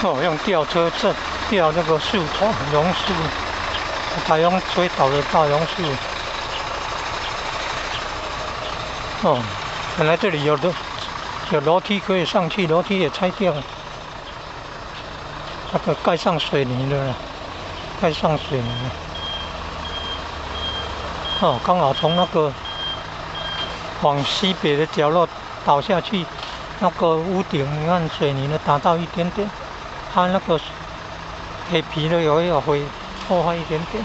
哦，用吊车吊那个树头榕树，台风吹倒的大榕树。哦，本来这里有楼梯可以上去，楼梯也拆掉了，那个盖上水泥了，盖上水泥了。哦，刚好从那个往西北的角落倒下去，那个屋顶你看水泥的打到一点点，它那个铁皮的也会破坏一点点。